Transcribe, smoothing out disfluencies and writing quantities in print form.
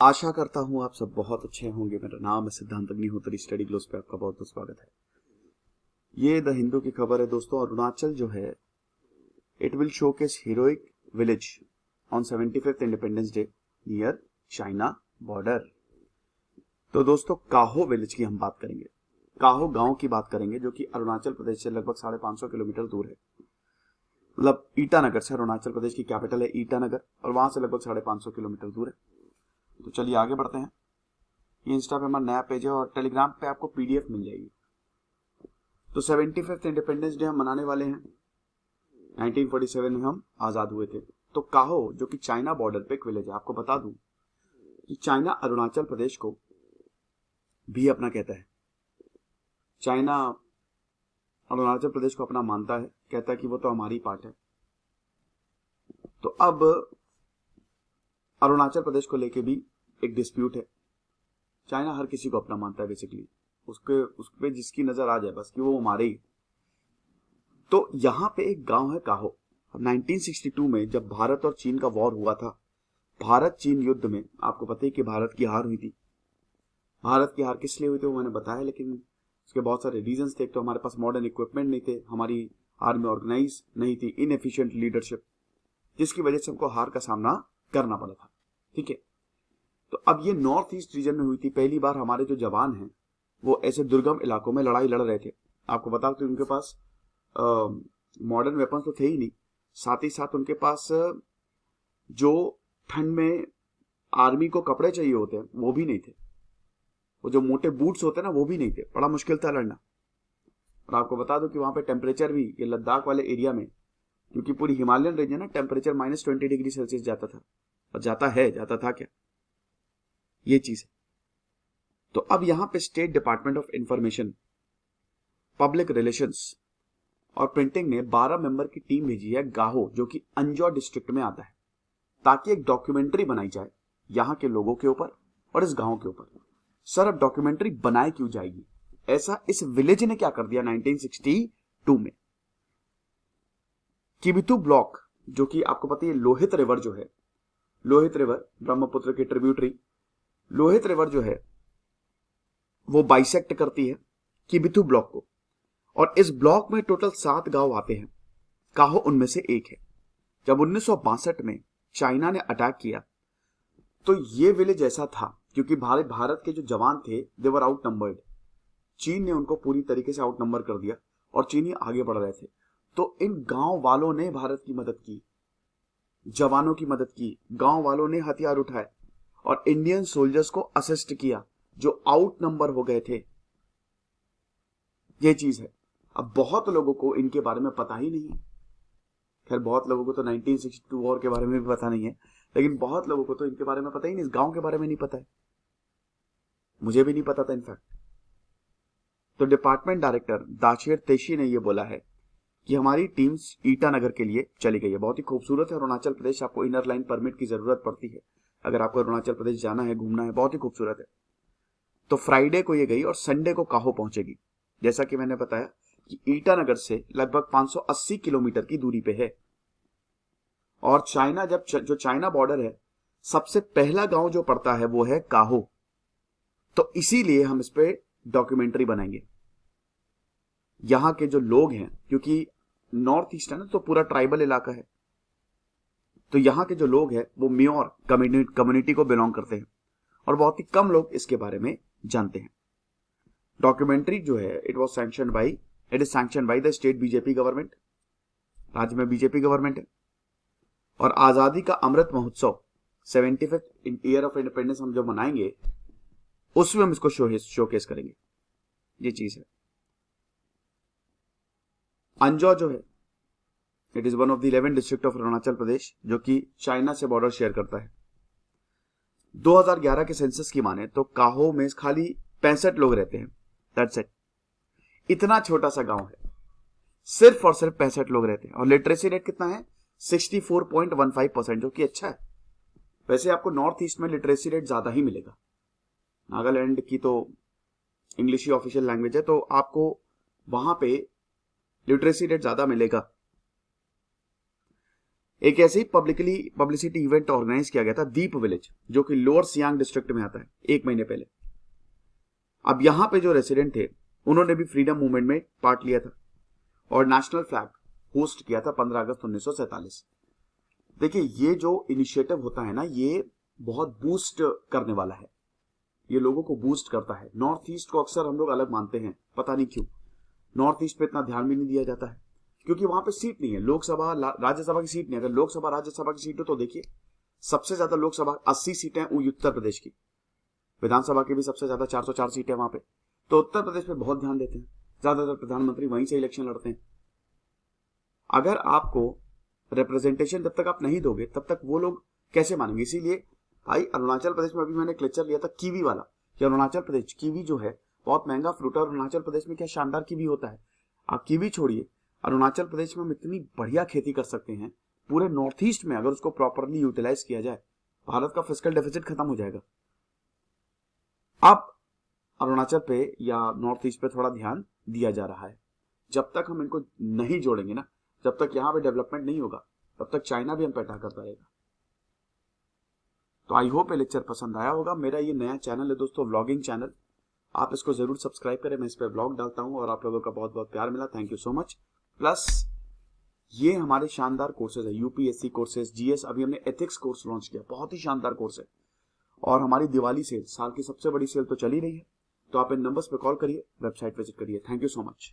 आशा करता हूं आप सब बहुत अच्छे होंगे। मेरा नाम है सिद्धांत अग्निहोत्री। स्टडी ग्लोस पे आपका बहुत बहुत स्वागत है। ये द हिंदू की खबर है दोस्तों। अरुणाचल जो है, it will showcase heroic village on 75th independence day near China border. तो दोस्तों, काहो विलेज की हम बात करेंगे, काहो गांव की बात करेंगे, जो कि अरुणाचल प्रदेश से लगभग 550 किलोमीटर दूर है। मतलब ईटानगर से, अरुणाचल प्रदेश की कैपिटल है ईटानगर, और वहां से लगभग 550 किलोमीटर दूर है। तो चलिए आगे बढ़ते हैं। ये इंस्टा पे हमारा नया पेज है और टेलीग्राम पे आपको पीडीएफ मिल जाएगी। तो 75th इंडिपेंडेंस डे हम मनाने वाले हैं। 1947 में हम आजाद हुए थे। तो काहो, जो कि चाइना बॉर्डर पे एक विलेज है, आपको बता दूं कि चाइना अरुणाचल प्रदेश को भी अपना कहता है। चाइना अरुणाचल प्रदेश को अपना मानता है, कहता है कि वो तो हमारी पार्ट है। तो अब अरुणाचल प्रदेश को लेके भी एक डिस्प्यूट है। चाइना हर किसी को अपना मानता है बेसिकली, उस पे जिसकी नजर आ जाए बस कि वो हमारे ही। तो यहां पे एक गांव है काहो। 1962 में जब भारत और चीन का वॉर हुआ था, भारत चीन युद्ध में, आपको पता है कि भारत की हार हुई थी। भारत की हार किस लिए हुई थी वो मैंने बताया, लेकिन उसके बहुत सारे रीजंस थे। तो हमारे पास मॉडर्न इक्विपमेंट नहीं थे, हमारी आर्मी ऑर्गेनाइज नहीं थी, इनएफिशिएंट लीडरशिप, जिसकी वजह से हमको हार का सामना करना पड़ा था। ठीक है। तो अब ये नॉर्थ ईस्ट रीजन में हुई थी। पहली बार हमारे जो जवान हैं वो ऐसे दुर्गम इलाकों में लड़ाई लड़ रहे थे। आपको बता तो उनके पास मॉडर्न वेपन्स तो थे ही नहीं, साथ ही साथ उनके पास जो ठंड में आर्मी को कपड़े चाहिए होते हैं वो भी नहीं थे। वो जो मोटे बूट्स होते हैं ना, वो भी नहीं थे। बड़ा मुश्किल था लड़ना। और आपको बता दो कि वहां पे टेम्परेचर भी, ये लद्दाख वाले एरिया में, क्योंकि पूरी हिमालयन रेंज है ना, टेम्परेचर -20 डिग्री सेल्सियस जाता था। और जाता था क्या, ये चीज है। तो अब यहां पे state department of information, public relations और प्रिंटिंग ने 12 मेंबर की टीम भेजी है गाहो, जो कि अंजॉ डिस्ट्रिक्ट में आता है, ताकि एक डॉक्यूमेंट्री बनाई जाए यहां के लोगों के ऊपर और इस गांव के ऊपर। सर, अब डॉक्यूमेंट्री बनाई क्यों जाएगी? ऐसा इस विलेज ने क्या कर दिया 1962 में। किबिथु ब्लॉक, जो कि आपको पता है लोहित रिवर जो है, लोहित रिवर ब्रह्मपुत्र की ट्रिब्यूटरी, लोहित रिवर जो है वो बाइसेक्ट करती है किबिथु ब्लॉक को। और इस ब्लॉक में टोटल 7 गांव आते हैं, काहो उनमें से एक है। जब 1962 में चाइना ने अटैक किया तो ये विलेज ऐसा था, क्योंकि भारत के जो जवान थे दे वर आउट नंबर्ड। चीन ने उनको पूरी तरीके से आउट नंबर कर दिया और चीनी आगे बढ़ रहे थे। तो इन गांव वालों ने भारत की मदद की, जवानों की मदद की, गांव वालों ने हथियार उठाए और इंडियन सोल्जर्स को असिस्ट किया जो आउट नंबर हो गए थे। ये चीज है। अब बहुत लोगों को इनके बारे में पता ही नहीं है। खैर, बहुत लोगों को तो 1962 वॉर के बारे में भी पता नहीं है, लेकिन बहुत लोगों को तो इनके बारे में पता ही नहीं, इस गांव के बारे में नहीं पता है। मुझे भी नहीं पता था इनफैक्ट। तो डिपार्टमेंट डायरेक्टर दाशिर तेशी ने यह बोला है कि हमारी टीम्स ईटानगर के लिए चली गई है। बहुत ही खूबसूरत है अरुणाचल प्रदेश। आपको इनर लाइन परमिट की जरूरत पड़ती है अगर आपको अरुणाचल प्रदेश जाना है, घूमना है। बहुत ही खूबसूरत है। तो फ्राइडे को ये गई और संडे को काहो पहुंचेगी। जैसा कि मैंने बताया कि ईटानगर से लगभग 580 किलोमीटर की दूरी पे है। और चाइना, जो चाइना बॉर्डर है, सबसे पहला गांव जो पड़ता है वो है काहो। तो इसीलिए हम इस पे डॉक्यूमेंट्री बनाएंगे। यहां के जो लोग हैं, क्योंकि नॉर्थ ईस्ट है ना, तो पूरा ट्राइबल इलाका है, तो यहां के जो लोग हैं वो म्योर कम्युनिटी को बिलोंग करते हैं और बहुत ही कम लोग इसके बारे में जानते हैं। डॉक्यूमेंट्री जो है it is sanction by the state BJP government. राज्य में बीजेपी गवर्नमेंट है। और आजादी का Amrit Mahotsav 75th year of independence हम जब मनाएंगे उसमें हम इसको शोकेस करेंगे। ये चीज है। अंजॉ जो है, it is one of the 11 district of Arunachal Pradesh, जो कि चाइना से बॉर्डर शेयर करता है। 2011 के सेंसस की माने तो काहो में खाली 65 लोग रहते हैं। That's it. इतना छोटा सा गांव है, सिर्फ और सिर्फ 65 लोग रहते हैं। और लिटरेसी रेट कितना है? 64.15%, जो कि अच्छा है। वैसे आपको नॉर्थ ईस्ट में लिटरेसी रेट ज्यादा ही मिलेगा। नागालैंड की तो इंग्लिश ही ऑफिशियल लैंग्वेज है, तो आपको वहां पे लिटरेसी रेट ज्यादा मिलेगा। एक ऐसे ही पब्लिसिटी इवेंट ऑर्गेनाइज किया गया था दीप विलेज, जो कि लोअर सियांग डिस्ट्रिक्ट में आता है, 1 महीने पहले। अब यहां पे जो रेसिडेंट थे उन्होंने भी फ्रीडम मूवमेंट में पार्ट लिया था और नेशनल फ्लैग होस्ट किया था 15 अगस्त 1947। देखिए, ये जो इनिशिएटिव होता है ना, ये बहुत बूस्ट करने वाला है, ये लोगों को बूस्ट करता है। नॉर्थ ईस्ट को अक्सर हम लोग अलग मानते हैं, पता नहीं क्यों नॉर्थ ईस्ट पे इतना ध्यान भी नहीं दिया जाता है, क्योंकि वहां पे सीट नहीं है, लोकसभा राज्यसभा की सीट नहीं है। अगर लोकसभा राज्यसभा की सीट हो तो देखिए, सबसे ज्यादा लोकसभा 80 सीटें उत्तर प्रदेश की, विधानसभा की भी सबसे ज्यादा 404 सीटें वहां पे। तो उत्तर प्रदेश पे बहुत ध्यान देते हैं, ज्यादातर प्रधानमंत्री वहीं से इलेक्शन लड़ते हैं। अगर आपको रिप्रेजेंटेशन जब तक आप नहीं दोगे तब तक वो लोग कैसे मानेंगे? इसीलिए भाई अरुणाचल प्रदेश में अभी मैंने एक लेक्चर लिया था कीवी वाला, कि अरुणाचल प्रदेश कीवी जो है बहुत महंगा फ्रूट है, और अरुणाचल प्रदेश में क्या शानदार कीवी होता है। आप कीवी छोड़िए, अरुणाचल प्रदेश में हम इतनी बढ़िया खेती कर सकते हैं, पूरे नॉर्थ ईस्ट में अगर उसको प्रॉपरली यूटिलाइज किया जाए, भारत का फिस्कल डेफिसिट खत्म हो जाएगा। अब अरुणाचल पे या नॉर्थ ईस्ट पे थोड़ा ध्यान दिया जा रहा है। जब तक हम इनको नहीं जोड़ेंगे ना, जब तक यहां पे डेवलपमेंट नहीं होगा, तब तक चाइना भी हम पे अटैक करता रहेगा। तो आई होप ये लेक्चर पसंद आया होगा। मेरा ये नया चैनल है दोस्तों, व्लॉगिंग चैनल, आप इसको जरूर सब्सक्राइब करें। मैं इस पर ब्लॉग डालता हूं और आप लोगों का बहुत बहुत प्यार मिला, thank you so much. Plus ये हमारे शानदार कोर्सेज है, यूपीएससी कोर्सेज, जीएस, अभी हमने एथिक्स कोर्स लॉन्च किया, बहुत ही शानदार कोर्स है। और हमारी दिवाली सेल, साल की सबसे बड़ी सेल तो चल ही रही है। तो आप इन नंबर्स पे कॉल करिए, वेबसाइट विजिट करिए। Thank you so much.